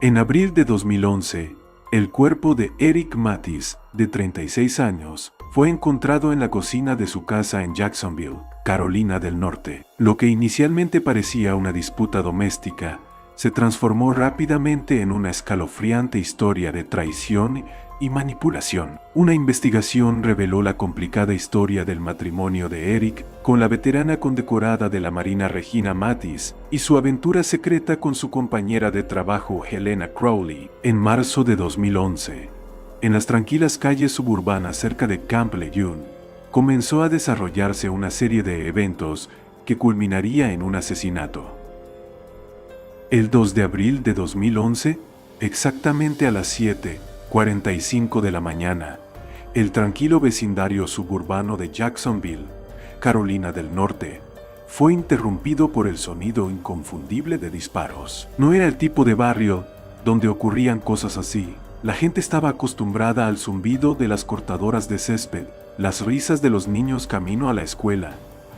En abril de 2011, el cuerpo de Eric Mathis, de 36 años, fue encontrado en la cocina de su casa en Jacksonville, Carolina del Norte. Lo que inicialmente parecía una disputa doméstica, se transformó rápidamente en una escalofriante historia de traición y manipulación. Una investigación reveló la complicada historia del matrimonio de Eric con la veterana condecorada de la Marina Regina Mathis y su aventura secreta con su compañera de trabajo Helena Crowley. En marzo de 2011, en las tranquilas calles suburbanas cerca de Camp Lejeune, comenzó a desarrollarse una serie de eventos que culminaría en un asesinato. El 2 de abril de 2011, exactamente a las 7:45 de la mañana, el tranquilo vecindario suburbano de Jacksonville, Carolina del Norte, fue interrumpido por el sonido inconfundible de disparos. No era el tipo de barrio donde ocurrían cosas así. La gente estaba acostumbrada al zumbido de las cortadoras de césped, las risas de los niños camino a la escuela,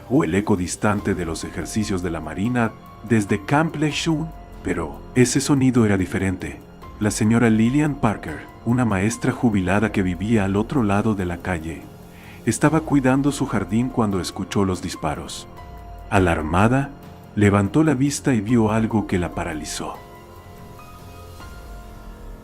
o el eco distante de los ejercicios de la Marina desde Camp Lejeune. Pero ese sonido era diferente. La señora Lillian Parker, una maestra jubilada que vivía al otro lado de la calle, estaba cuidando su jardín cuando escuchó los disparos. Alarmada, levantó la vista y vio algo que la paralizó.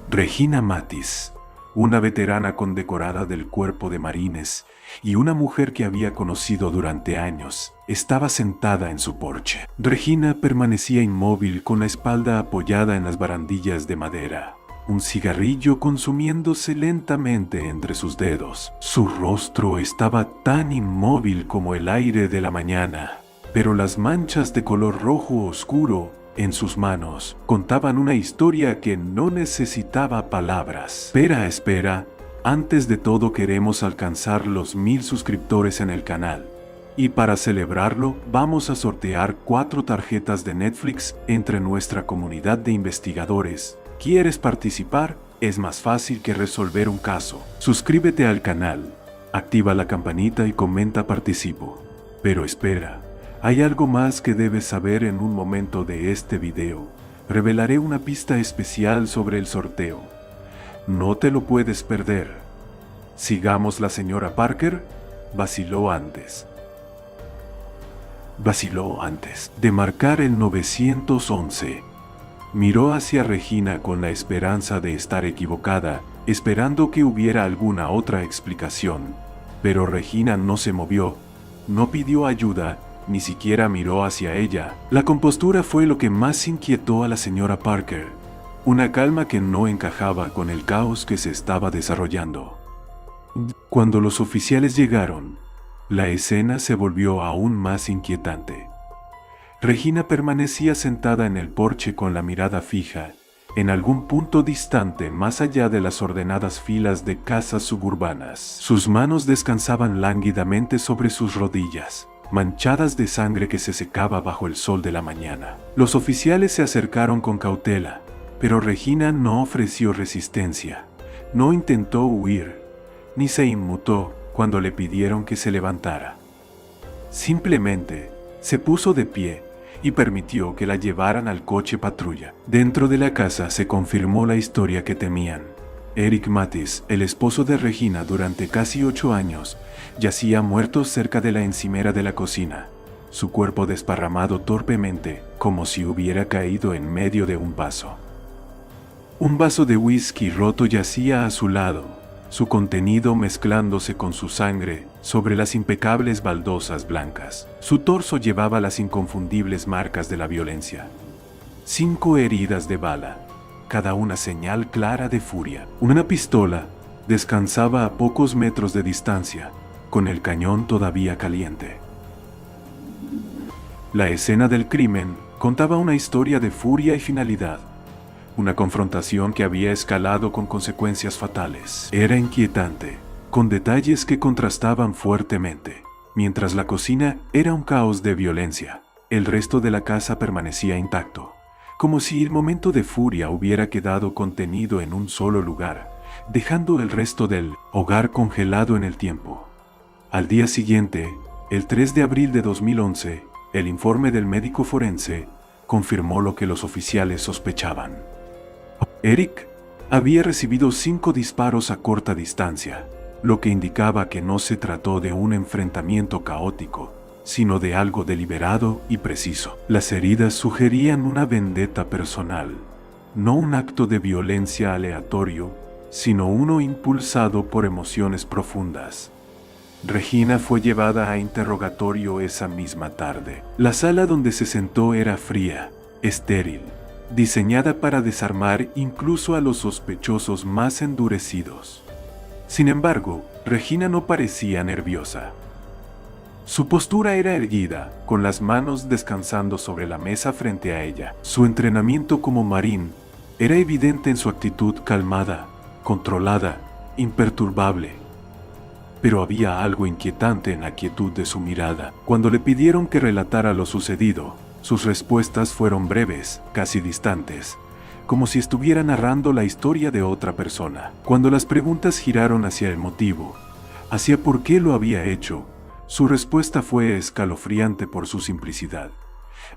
Regina Mathis, una veterana condecorada del Cuerpo de Marines y una mujer que había conocido durante años, estaba sentada en su porche. Regina permanecía inmóvil con la espalda apoyada en las barandillas de madera, un cigarrillo consumiéndose lentamente entre sus dedos. Su rostro estaba tan inmóvil como el aire de la mañana, pero las manchas de color rojo oscuro en sus manos contaban una historia que no necesitaba palabras. Espera, antes de todo queremos alcanzar los 1000 suscriptores en el canal. Y para celebrarlo, vamos a sortear 4 tarjetas de Netflix entre nuestra comunidad de investigadores. ¿Quieres participar? Es más fácil que resolver un caso. Suscríbete al canal, activa la campanita y comenta participo. Pero espera. Hay algo más que debes saber en un momento de este video. Revelaré una pista especial sobre el sorteo. No te lo puedes perder. Sigamos. La señora Parker vaciló antes de marcar el 911. Miró hacia Regina con la esperanza de estar equivocada, esperando que hubiera alguna otra explicación. Pero Regina no se movió, no pidió ayuda, ni siquiera miró hacia ella. La compostura fue lo que más inquietó a la señora Parker, una calma que no encajaba con el caos que se estaba desarrollando. Cuando los oficiales llegaron, la escena se volvió aún más inquietante. Regina permanecía sentada en el porche con la mirada fija, en algún punto distante más allá de las ordenadas filas de casas suburbanas. Sus manos descansaban lánguidamente sobre sus rodillas, manchadas de sangre que se secaba bajo el sol de la mañana. Los oficiales se acercaron con cautela, pero Regina no ofreció resistencia, no intentó huir, ni se inmutó cuando le pidieron que se levantara. Simplemente se puso de pie y permitió que la llevaran al coche patrulla. Dentro de la casa se confirmó la historia que temían. Eric Mathis, el esposo de Regina durante casi 8 años, yacía muerto cerca de la encimera de la cocina, su cuerpo desparramado torpemente, como si hubiera caído en medio de un vaso. Un vaso de whisky roto yacía a su lado, su contenido mezclándose con su sangre sobre las impecables baldosas blancas. Su torso llevaba las inconfundibles marcas de la violencia. 5 heridas de bala, cada una señal clara de furia. Una pistola descansaba a pocos metros de distancia, con el cañón todavía caliente. La escena del crimen contaba una historia de furia y finalidad, una confrontación que había escalado con consecuencias fatales. Era inquietante, con detalles que contrastaban fuertemente. Mientras la cocina era un caos de violencia, el resto de la casa permanecía intacto, como si el momento de furia hubiera quedado contenido en un solo lugar, dejando el resto del hogar congelado en el tiempo. Al día siguiente, el 3 de abril de 2011, el informe del médico forense confirmó lo que los oficiales sospechaban. Eric había recibido 5 disparos a corta distancia, lo que indicaba que no se trató de un enfrentamiento caótico, sino de algo deliberado y preciso. Las heridas sugerían una vendetta personal, no un acto de violencia aleatorio, sino uno impulsado por emociones profundas. Regina fue llevada a interrogatorio esa misma tarde. La sala donde se sentó era fría, estéril, diseñada para desarmar incluso a los sospechosos más endurecidos. Sin embargo, Regina no parecía nerviosa. Su postura era erguida, con las manos descansando sobre la mesa frente a ella. Su entrenamiento como marín era evidente en su actitud calmada, controlada, imperturbable. Pero había algo inquietante en la quietud de su mirada. Cuando le pidieron que relatara lo sucedido, sus respuestas fueron breves, casi distantes, como si estuviera narrando la historia de otra persona. Cuando las preguntas giraron hacia el motivo, hacia por qué lo había hecho, su respuesta fue escalofriante por su simplicidad.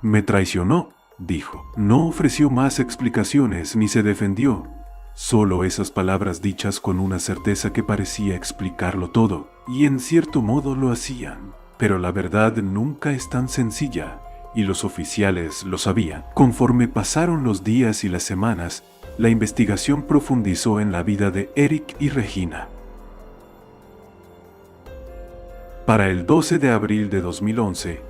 «Me traicionó», dijo. No ofreció más explicaciones ni se defendió. Solo esas palabras dichas con una certeza que parecía explicarlo todo, y en cierto modo lo hacían. Pero la verdad nunca es tan sencilla, y los oficiales lo sabían. Conforme pasaron los días y las semanas, la investigación profundizó en la vida de Eric y Regina. Para el 12 de abril de 2011,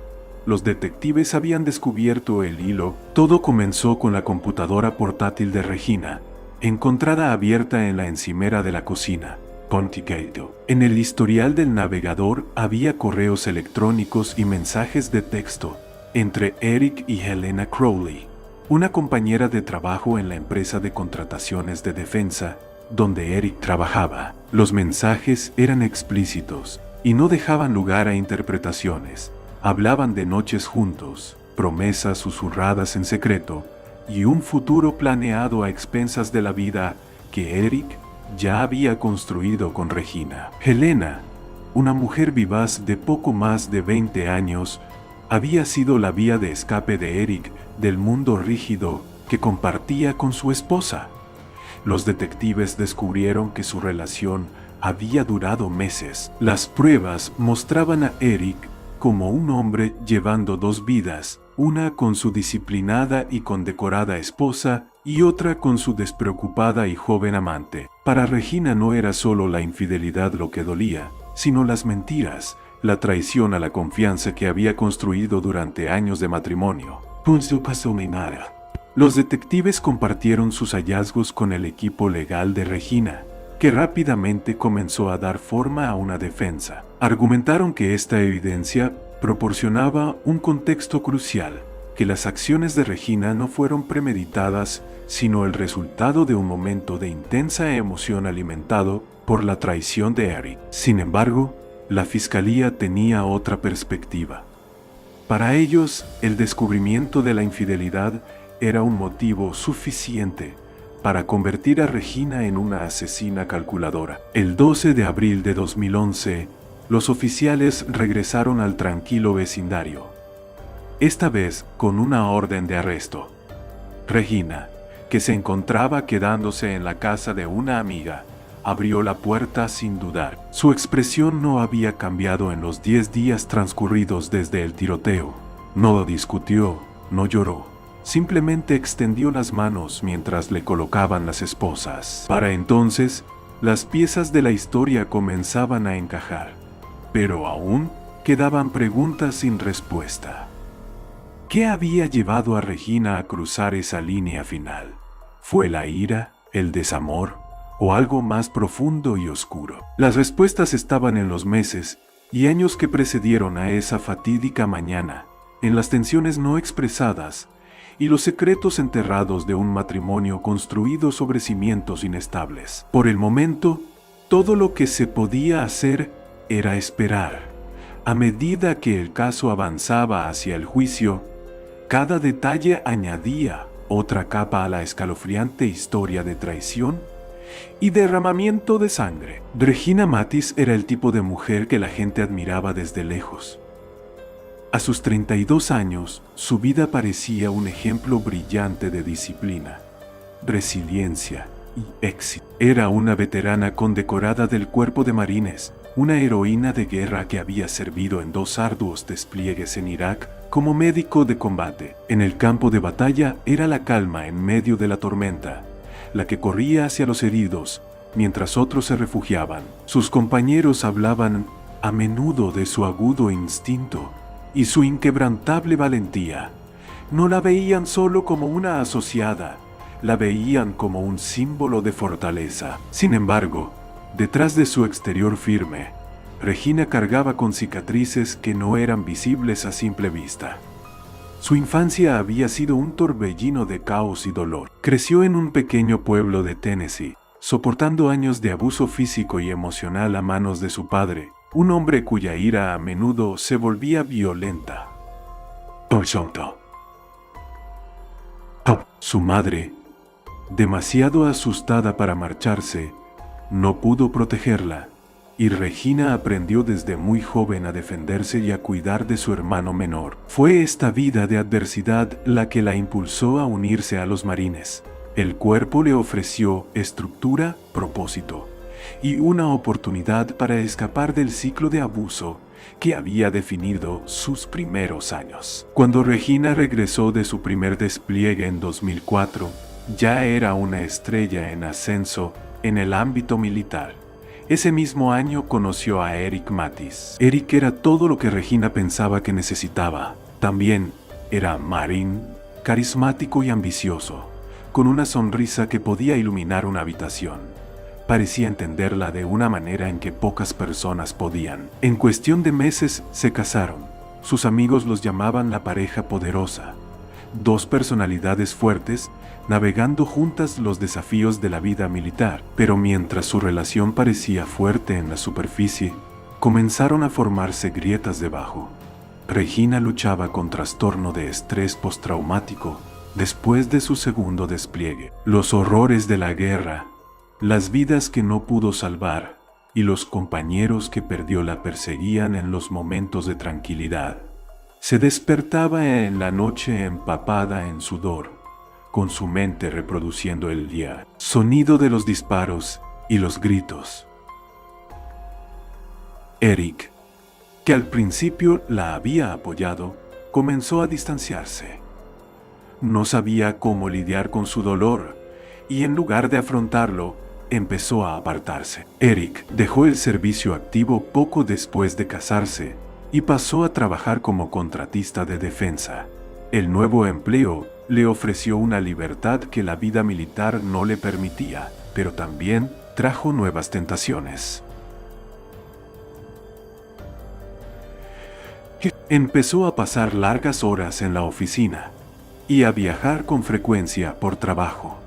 los detectives habían descubierto el hilo. Todo comenzó con la computadora portátil de Regina, encontrada abierta en la encimera de la cocina. Ponticato. En el historial del navegador había correos electrónicos y mensajes de texto entre Eric y Helena Crowley, una compañera de trabajo en la empresa de contrataciones de defensa donde Eric trabajaba. Los mensajes eran explícitos y no dejaban lugar a interpretaciones. Hablaban de noches juntos, promesas susurradas en secreto y un futuro planeado a expensas de la vida que Eric ya había construido con Regina. Helena, una mujer vivaz de poco más de 20 años, había sido la vía de escape de Eric del mundo rígido que compartía con su esposa. Los detectives descubrieron que su relación había durado meses. Las pruebas mostraban a Eric como un hombre llevando 2 vidas, una con su disciplinada y condecorada esposa y otra con su despreocupada y joven amante. Para Regina no era solo la infidelidad lo que dolía, sino las mentiras, la traición a la confianza que había construido durante años de matrimonio. Los detectives compartieron sus hallazgos con el equipo legal de Regina, que rápidamente comenzó a dar forma a una defensa. Argumentaron que esta evidencia proporcionaba un contexto crucial, que las acciones de Regina no fueron premeditadas, sino el resultado de un momento de intensa emoción alimentado por la traición de Eric. Sin embargo, la fiscalía tenía otra perspectiva. Para ellos, el descubrimiento de la infidelidad era un motivo suficiente para convertir a Regina en una asesina calculadora. El 12 de abril de 2011, los oficiales regresaron al tranquilo vecindario, esta vez con una orden de arresto. Regina, que se encontraba quedándose en la casa de una amiga, abrió la puerta sin dudar. Su expresión no había cambiado en los 10 días transcurridos desde el tiroteo. No discutió, no lloró. Simplemente extendió las manos mientras le colocaban las esposas. Para entonces, las piezas de la historia comenzaban a encajar. Pero aún quedaban preguntas sin respuesta. ¿Qué había llevado a Regina a cruzar esa línea final? ¿Fue la ira, el desamor o algo más profundo y oscuro? Las respuestas estaban en los meses y años que precedieron a esa fatídica mañana, en las tensiones no expresadas y los secretos enterrados de un matrimonio construido sobre cimientos inestables. Por el momento, todo lo que se podía hacer era esperar. A medida que el caso avanzaba hacia el juicio, cada detalle añadía otra capa a la escalofriante historia de traición y derramamiento de sangre. Regina Mathis era el tipo de mujer que la gente admiraba desde lejos. A sus 32 años, su vida parecía un ejemplo brillante de disciplina. resiliencia y éxito. Era una veterana condecorada del Cuerpo de Marines, una heroína de guerra que había servido en 2 arduos despliegues en Irak como médico de combate. En el campo de batalla era la calma en medio de la tormenta, la que corría hacia los heridos, mientras otros se refugiaban. Sus compañeros hablaban a menudo de su agudo instinto y su inquebrantable valentía. No la veían solo como una asociada, la veían como un símbolo de fortaleza. Sin embargo, detrás de su exterior firme, Regina cargaba con cicatrices que no eran visibles a simple vista. Su infancia había sido un torbellino de caos y dolor. Creció en un pequeño pueblo de Tennessee, soportando años de abuso físico y emocional a manos de su padre, un hombre cuya ira a menudo se volvía violenta. Su madre, demasiado asustada para marcharse, no pudo protegerla, y Regina aprendió desde muy joven a defenderse y a cuidar de su hermano menor. Fue esta vida de adversidad la que la impulsó a unirse a los Marines. El cuerpo le ofreció estructura, propósito y una oportunidad para escapar del ciclo de abuso que había definido sus primeros años. Cuando Regina regresó de su primer despliegue en 2004, ya era una estrella en ascenso en el ámbito militar. Ese mismo año conoció a Eric Matis. Eric era todo lo que Regina pensaba que necesitaba. También era marín, carismático y ambicioso, con una sonrisa que podía iluminar una habitación. Parecía entenderla de una manera en que pocas personas podían. En cuestión de meses se casaron. Sus amigos los llamaban la pareja poderosa. 2 personalidades fuertes, navegando juntas los desafíos de la vida militar. Pero mientras su relación parecía fuerte en la superficie, comenzaron a formarse grietas debajo. Regina luchaba con trastorno de estrés postraumático después de su segundo despliegue. Los horrores de la guerra, las vidas que no pudo salvar y los compañeros que perdió la perseguían en los momentos de tranquilidad. Se despertaba en la noche empapada en sudor, con su mente reproduciendo el día, sonido de los disparos y los gritos. Eric, que al principio la había apoyado, comenzó a distanciarse. No sabía cómo lidiar con su dolor y en lugar de afrontarlo, empezó a apartarse. Eric dejó el servicio activo poco después de casarse y pasó a trabajar como contratista de defensa. El nuevo empleo le ofreció una libertad que la vida militar no le permitía, pero también trajo nuevas tentaciones. Empezó a pasar largas horas en la oficina y a viajar con frecuencia por trabajo.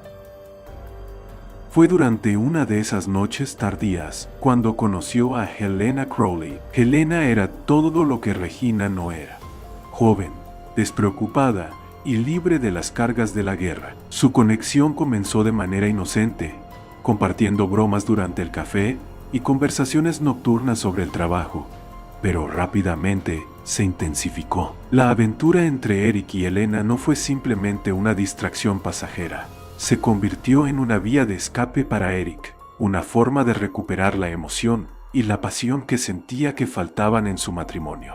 Fue durante una de esas noches tardías cuando conoció a Helena Crowley. Helena era todo lo que Regina no era. Joven, despreocupada y libre de las cargas de la guerra. Su conexión comenzó de manera inocente, compartiendo bromas durante el café y conversaciones nocturnas sobre el trabajo, pero rápidamente se intensificó. La aventura entre Eric y Helena no fue simplemente una distracción pasajera. Se convirtió en una vía de escape para Eric, una forma de recuperar la emoción y la pasión que sentía que faltaban en su matrimonio.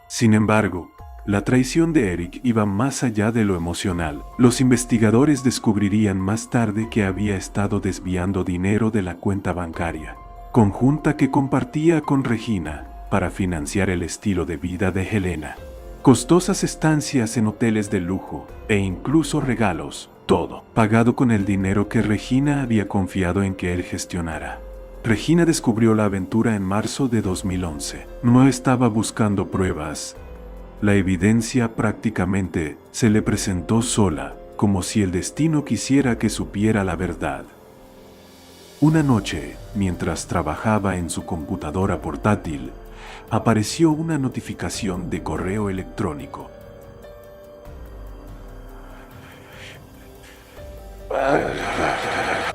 Sin embargo, la traición de Eric iba más allá de lo emocional. Los investigadores descubrirían más tarde que había estado desviando dinero de la cuenta bancaria conjunta que compartía con Regina para financiar el estilo de vida de Helena. Costosas estancias en hoteles de lujo e incluso regalos. Todo pagado con el dinero que Regina había confiado en que él gestionara. Regina descubrió la aventura en marzo de 2011. No estaba buscando pruebas. La evidencia prácticamente se le presentó sola, como si el destino quisiera que supiera la verdad. Una noche, mientras trabajaba en su computadora portátil, apareció una notificación de correo electrónico.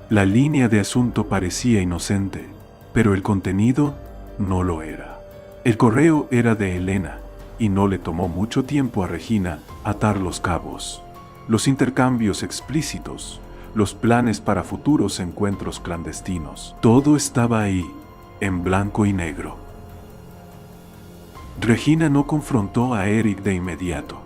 La línea de asunto parecía inocente, pero el contenido no lo era. El correo era de Helena, y no le tomó mucho tiempo a Regina atar los cabos. Los intercambios explícitos, los planes para futuros encuentros clandestinos. Todo estaba ahí, en blanco y negro. Regina no confrontó a Eric de inmediato.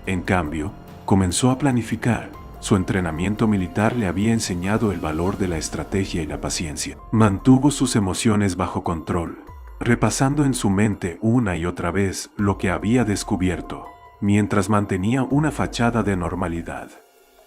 En cambio, comenzó a planificar. Su entrenamiento militar le había enseñado el valor de la estrategia y la paciencia. Mantuvo sus emociones bajo control, repasando en su mente una y otra vez lo que había descubierto, mientras mantenía una fachada de normalidad.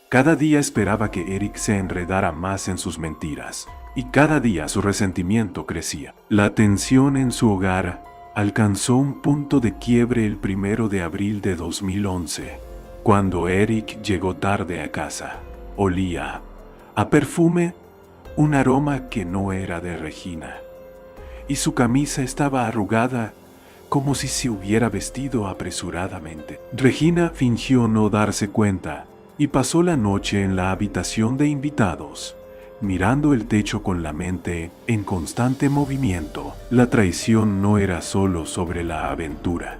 Cada día esperaba que Eric se enredara más en sus mentiras, y cada día su resentimiento crecía. La tensión en su hogar alcanzó un punto de quiebre el 1 de abril de 2011. Cuando Eric llegó tarde a casa, olía a perfume, un aroma que no era de Regina, y su camisa estaba arrugada como si se hubiera vestido apresuradamente. Regina fingió no darse cuenta y pasó la noche en la habitación de invitados, mirando el techo con la mente en constante movimiento. La traición no era solo sobre la aventura,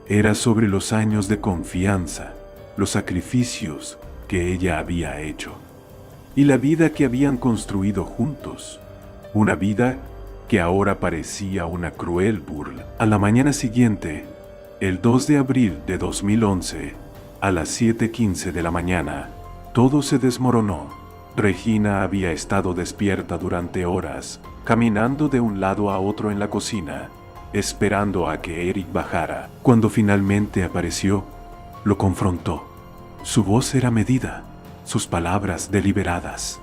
era sobre los años de confianza, los sacrificios que ella había hecho y la vida que habían construido juntos, una vida que ahora parecía una cruel burla. A la mañana siguiente, el 2 de abril de 2011, a las 7:15 de la mañana, todo se desmoronó. Regina había estado despierta durante horas, caminando de un lado a otro en la cocina, esperando a que Eric bajara. Cuando finalmente apareció, lo confrontó. Su voz era medida, sus palabras deliberadas.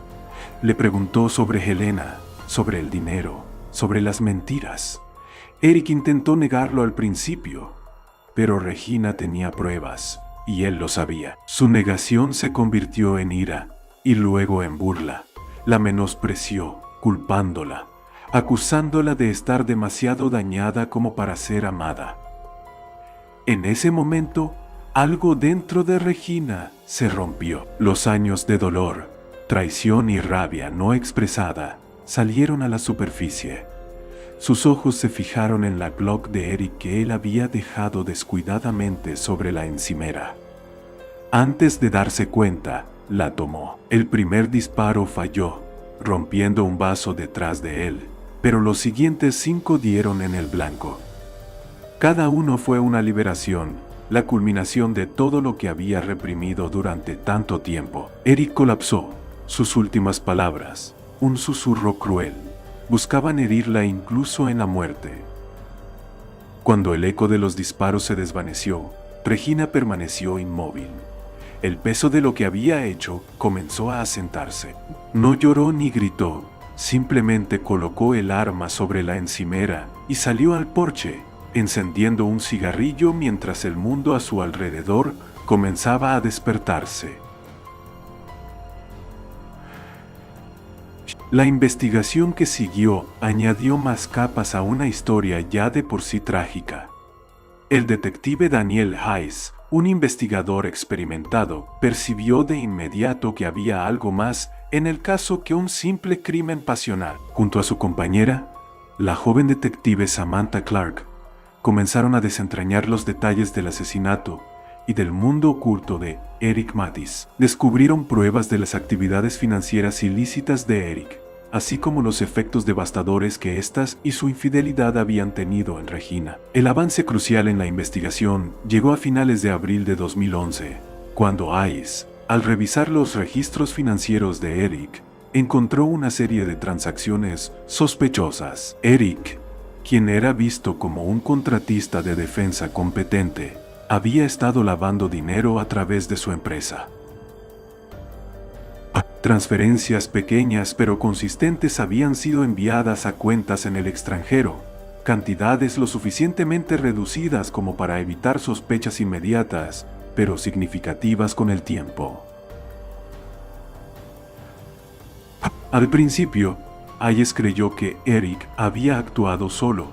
Le preguntó sobre Helena, sobre el dinero, sobre las mentiras. Eric intentó negarlo al principio, pero Regina tenía pruebas, y él lo sabía. Su negación se convirtió en ira, y luego en burla. La menospreció, culpándola, acusándola de estar demasiado dañada como para ser amada. En ese momento, algo dentro de Regina se rompió. Los años de dolor, traición y rabia no expresada salieron a la superficie. Sus ojos se fijaron en la Glock de Eric que él había dejado descuidadamente sobre la encimera. Antes de darse cuenta, la tomó. El primer disparo falló, rompiendo un vaso detrás de él, pero los siguientes 5 dieron en el blanco. Cada uno fue una liberación, la culminación de todo lo que había reprimido durante tanto tiempo. Eric colapsó. Sus últimas palabras, un susurro cruel, buscaban herirla incluso en la muerte. Cuando el eco de los disparos se desvaneció, Regina permaneció inmóvil. El peso de lo que había hecho comenzó a asentarse. No lloró ni gritó, simplemente colocó el arma sobre la encimera y salió al porche, encendiendo un cigarrillo mientras el mundo a su alrededor comenzaba a despertarse. La investigación que siguió añadió más capas a una historia ya de por sí trágica. El detective Daniel Hayes, un investigador experimentado, percibió de inmediato que había algo más en el caso que un simple crimen pasional. Junto a su compañera, la joven detective Samantha Clark, comenzaron a desentrañar los detalles del asesinato y del mundo oculto de Eric Mathis. Descubrieron pruebas de las actividades financieras ilícitas de Eric, así como los efectos devastadores que éstas y su infidelidad habían tenido en Regina. El avance crucial en la investigación llegó a finales de abril de 2011, cuando Hayes, al revisar los registros financieros de Eric, encontró una serie de transacciones sospechosas. Eric, quien era visto como un contratista de defensa competente, había estado lavando dinero a través de su empresa. Transferencias pequeñas pero consistentes habían sido enviadas a cuentas en el extranjero, cantidades lo suficientemente reducidas como para evitar sospechas inmediatas, pero significativas con el tiempo. Al principio, Hayes creyó que Eric había actuado solo,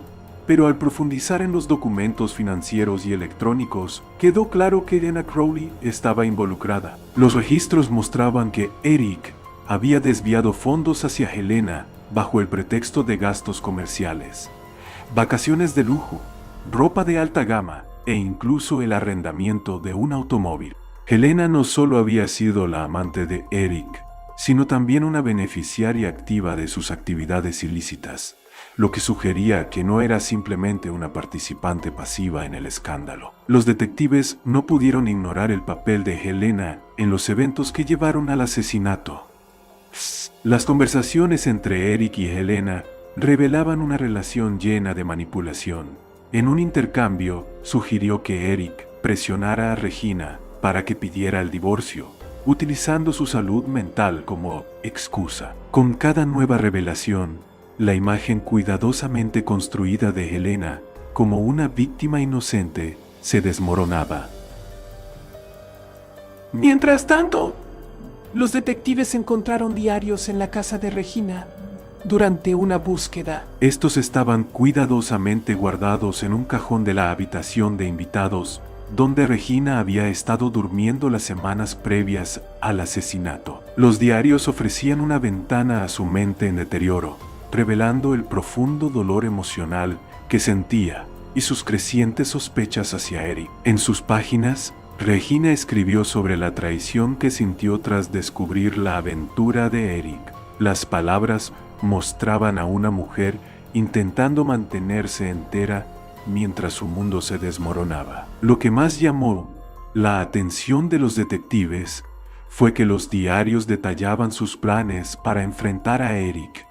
pero al profundizar en los documentos financieros y electrónicos, quedó claro que Helena Crowley estaba involucrada. Los registros mostraban que Eric había desviado fondos hacia Helena bajo el pretexto de gastos comerciales, vacaciones de lujo, ropa de alta gama e incluso el arrendamiento de un automóvil. Helena no solo había sido la amante de Eric, sino también una beneficiaria activa de sus actividades ilícitas, lo que sugería que no era simplemente una participante pasiva en el escándalo. Los detectives no pudieron ignorar el papel de Helena en los eventos que llevaron al asesinato. Las conversaciones entre Eric y Helena revelaban una relación llena de manipulación. En un intercambio, sugirió que Eric presionara a Regina para que pidiera el divorcio, utilizando su salud mental como excusa. Con cada nueva revelación, la imagen cuidadosamente construida de Helena como una víctima inocente se desmoronaba. Mientras tanto, los detectives encontraron diarios en la casa de Regina durante una búsqueda. Estos estaban cuidadosamente guardados en un cajón de la habitación de invitados, donde Regina había estado durmiendo las semanas previas al asesinato. Los diarios ofrecían una ventana a su mente en deterioro, revelando el profundo dolor emocional que sentía y sus crecientes sospechas hacia Eric. En sus páginas, Regina escribió sobre la traición que sintió tras descubrir la aventura de Eric. Las palabras mostraban a una mujer intentando mantenerse entera mientras su mundo se desmoronaba. Lo que más llamó la atención de los detectives fue que los diarios detallaban sus planes para enfrentar a Eric,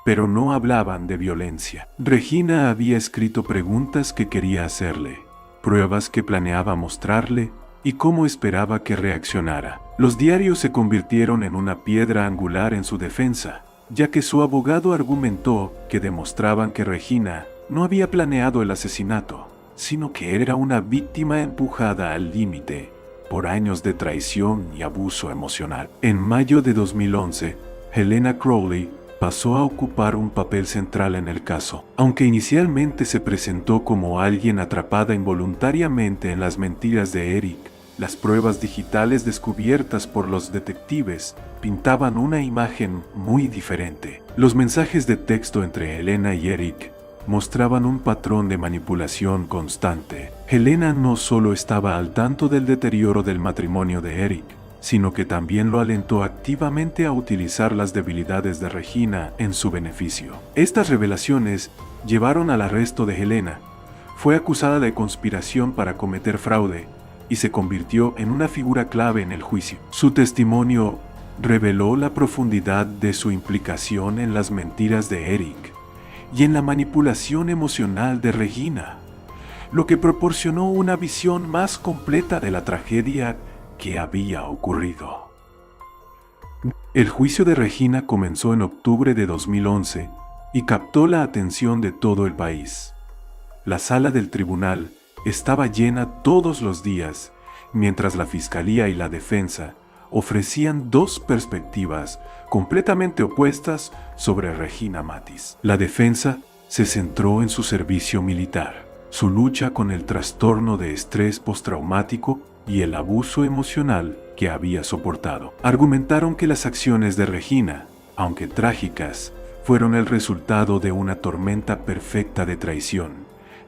pero no hablaban de violencia. Regina había escrito preguntas que quería hacerle, pruebas que planeaba mostrarle y cómo esperaba que reaccionara. Los diarios se convirtieron en una piedra angular en su defensa, ya que su abogado argumentó que demostraban que Regina no había planeado el asesinato, sino que era una víctima empujada al límite por años de traición y abuso emocional. En mayo de 2011, Helena Crowley pasó a ocupar un papel central en el caso. Aunque inicialmente se presentó como alguien atrapada involuntariamente en las mentiras de Eric, las pruebas digitales descubiertas por los detectives pintaban una imagen muy diferente. Los mensajes de texto entre Helena y Eric mostraban un patrón de manipulación constante. Helena no solo estaba al tanto del deterioro del matrimonio de Eric, sino que también lo alentó activamente a utilizar las debilidades de Regina en su beneficio. Estas revelaciones llevaron al arresto de Helena. Fue acusada de conspiración para cometer fraude y se convirtió en una figura clave en el juicio. Su testimonio reveló la profundidad de su implicación en las mentiras de Eric y en la manipulación emocional de Regina, lo que proporcionó una visión más completa de la tragedia que había ocurrido. El juicio de Regina comenzó en octubre de 2011 y captó la atención de todo el país. La sala del tribunal estaba llena todos los días, mientras la fiscalía y la defensa ofrecían dos perspectivas completamente opuestas sobre Regina Mathis. La defensa se centró en su servicio militar, su lucha con el trastorno de estrés postraumático y el abuso emocional que había soportado. Argumentaron que las acciones de Regina, aunque trágicas, fueron el resultado de una tormenta perfecta de traición,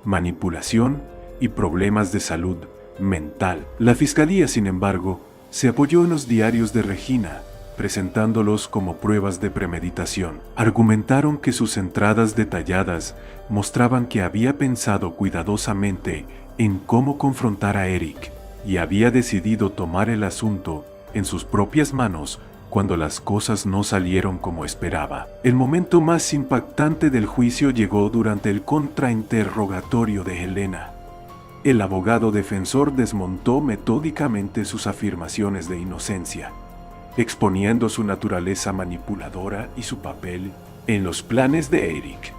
manipulación y problemas de salud mental. La fiscalía, sin embargo, se apoyó en los diarios de Regina, presentándolos como pruebas de premeditación. Argumentaron que sus entradas detalladas mostraban que había pensado cuidadosamente en cómo confrontar a Eric y había decidido tomar el asunto en sus propias manos cuando las cosas no salieron como esperaba. El momento más impactante del juicio llegó durante el contrainterrogatorio de Helena. El abogado defensor desmontó metódicamente sus afirmaciones de inocencia, exponiendo su naturaleza manipuladora y su papel en los planes de Eric.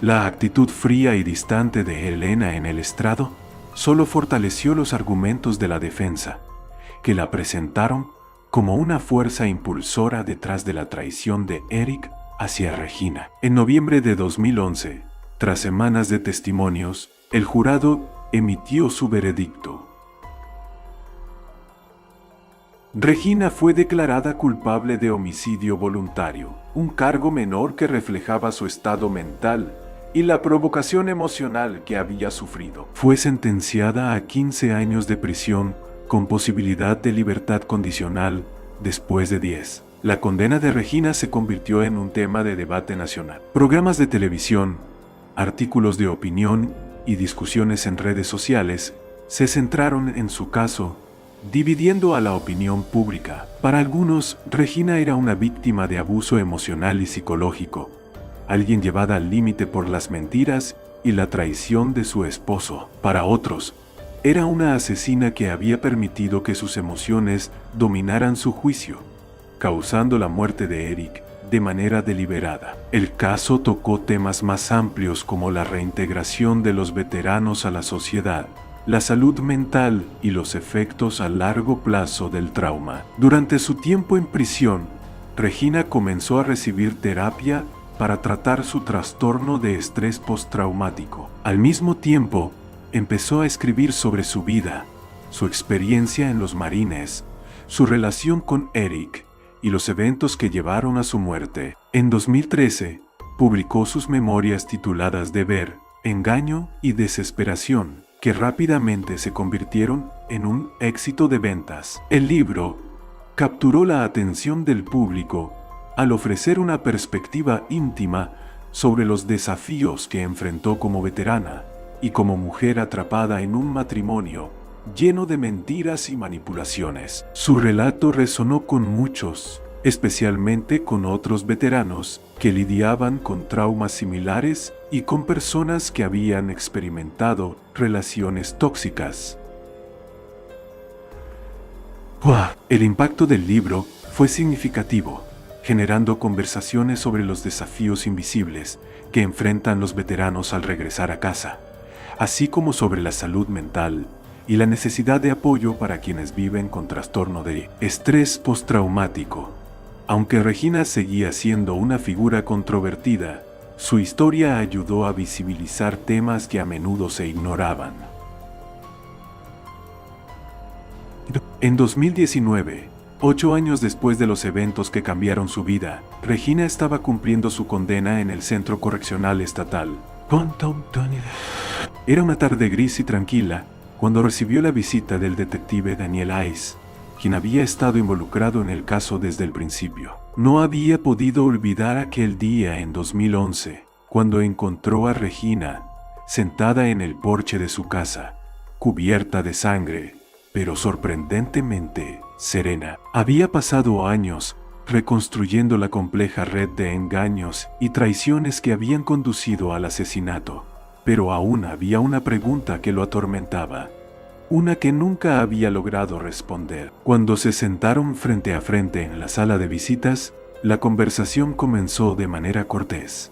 La actitud fría y distante de Helena en el estrado solo fortaleció los argumentos de la defensa, que la presentaron como una fuerza impulsora detrás de la traición de Eric hacia Regina. En noviembre de 2011, tras semanas de testimonios, el jurado emitió su veredicto. Regina fue declarada culpable de homicidio voluntario, un cargo menor que reflejaba su estado mental y la provocación emocional que había sufrido. Fue sentenciada a 15 años de prisión con posibilidad de libertad condicional después de 10. La condena de Regina se convirtió en un tema de debate nacional. Programas de televisión, artículos de opinión y discusiones en redes sociales se centraron en su caso, dividiendo a la opinión pública. Para algunos, Regina era una víctima de abuso emocional y psicológico, alguien llevada al límite por las mentiras y la traición de su esposo. Para otros, era una asesina que había permitido que sus emociones dominaran su juicio, causando la muerte de Eric de manera deliberada. El caso tocó temas más amplios como la reintegración de los veteranos a la sociedad, la salud mental y los efectos a largo plazo del trauma. Durante su tiempo en prisión, Regina comenzó a recibir terapia para tratar su trastorno de estrés postraumático. Al mismo tiempo, empezó a escribir sobre su vida, su experiencia en los Marines, su relación con Eric y los eventos que llevaron a su muerte. En 2013, publicó sus memorias tituladas Deber, Engaño y Desesperación, que rápidamente se convirtieron en un éxito de ventas. El libro capturó la atención del público al ofrecer una perspectiva íntima sobre los desafíos que enfrentó como veterana y como mujer atrapada en un matrimonio lleno de mentiras y manipulaciones. Su relato resonó con muchos, especialmente con otros veteranos que lidiaban con traumas similares y con personas que habían experimentado relaciones tóxicas. El impacto del libro fue significativo, generando conversaciones sobre los desafíos invisibles que enfrentan los veteranos al regresar a casa, así como sobre la salud mental y la necesidad de apoyo para quienes viven con trastorno de estrés postraumático. Aunque Regina seguía siendo una figura controvertida, su historia ayudó a visibilizar temas que a menudo se ignoraban. En 2019, 8 años después de los eventos que cambiaron su vida, Regina estaba cumpliendo su condena en el Centro Correccional Estatal. Era una tarde gris y tranquila cuando recibió la visita del detective Daniel Ice, quien había estado involucrado en el caso desde el principio. No había podido olvidar aquel día en 2011, cuando encontró a Regina sentada en el porche de su casa, cubierta de sangre, pero sorprendentemente serena. Había pasado años reconstruyendo la compleja red de engaños y traiciones que habían conducido al asesinato, pero aún había una pregunta que lo atormentaba, una que nunca había logrado responder. Cuando se sentaron frente a frente en la sala de visitas, la conversación comenzó de manera cortés.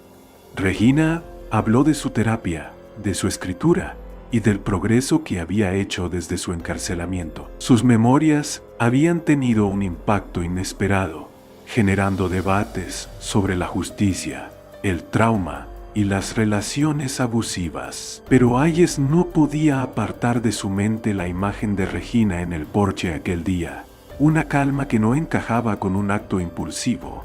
Regina habló de su terapia, de su escritura y del progreso que había hecho desde su encarcelamiento. Sus memorias habían tenido un impacto inesperado, generando debates sobre la justicia, el trauma y las relaciones abusivas. Pero Hayes no podía apartar de su mente la imagen de Regina en el porche aquel día, una calma que no encajaba con un acto impulsivo.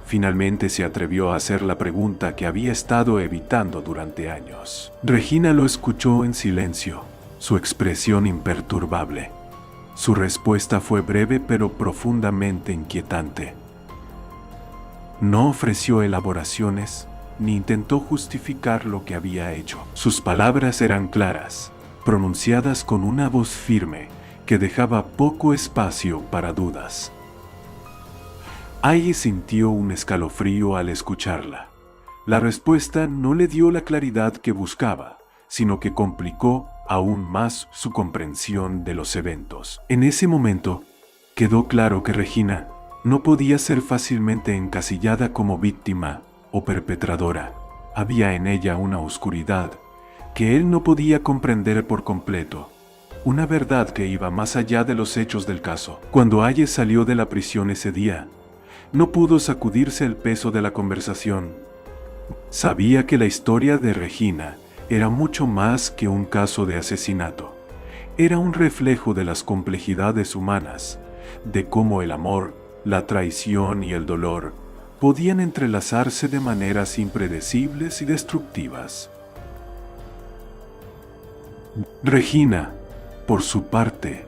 Finalmente se atrevió a hacer la pregunta que había estado evitando durante años. Regina lo escuchó en silencio, su expresión imperturbable. Su respuesta fue breve pero profundamente inquietante. No ofreció elaboraciones, ni intentó justificar lo que había hecho. Sus palabras eran claras, pronunciadas con una voz firme que dejaba poco espacio para dudas. Hayes sintió un escalofrío al escucharla. La respuesta no le dio la claridad que buscaba, sino que complicó aún más su comprensión de los eventos. En ese momento, quedó claro que Regina no podía ser fácilmente encasillada como víctima o perpetradora. Había en ella una oscuridad que él no podía comprender por completo, una verdad que iba más allá de los hechos del caso. Cuando Hayes salió de la prisión ese día, no pudo sacudirse el peso de la conversación. Sabía que la historia de Regina era mucho más que un caso de asesinato. Era un reflejo de las complejidades humanas, de cómo el amor, la traición y el dolor podían entrelazarse de maneras impredecibles y destructivas. Regina, por su parte,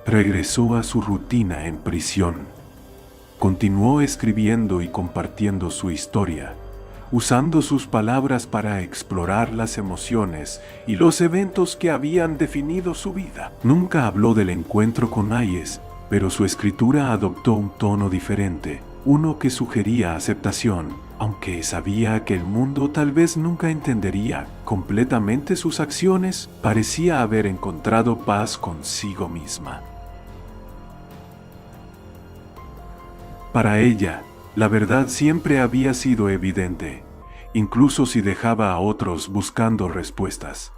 Regresó a su rutina en prisión. Continuó escribiendo y compartiendo su historia, usando sus palabras para explorar las emociones y los eventos que habían definido su vida. Nunca habló del encuentro con Hayes, pero su escritura adoptó un tono diferente, uno que sugería aceptación, aunque sabía que el mundo tal vez nunca entendería completamente sus acciones. Parecía haber encontrado paz consigo misma. Para ella, la verdad siempre había sido evidente, incluso si dejaba a otros buscando respuestas.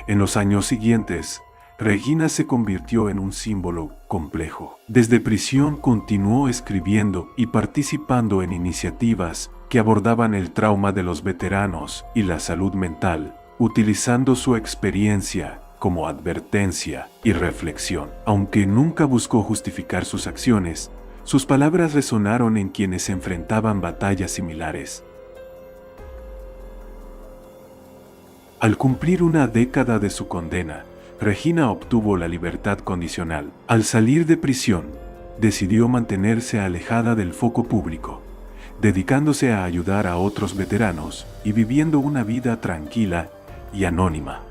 En los años siguientes, Regina se convirtió en un símbolo complejo. Desde prisión continuó escribiendo y participando en iniciativas que abordaban el trauma de los veteranos y la salud mental, utilizando su experiencia como advertencia y reflexión. Aunque nunca buscó justificar sus acciones, sus palabras resonaron en quienes enfrentaban batallas similares. Al cumplir una década de su condena, Regina obtuvo la libertad condicional. Al salir de prisión, decidió mantenerse alejada del foco público, dedicándose a ayudar a otros veteranos y viviendo una vida tranquila y anónima.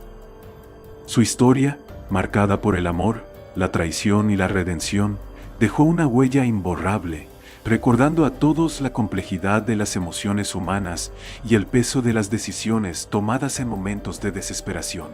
Su historia, marcada por el amor, la traición y la redención, dejó una huella imborrable, recordando a todos la complejidad de las emociones humanas y el peso de las decisiones tomadas en momentos de desesperación.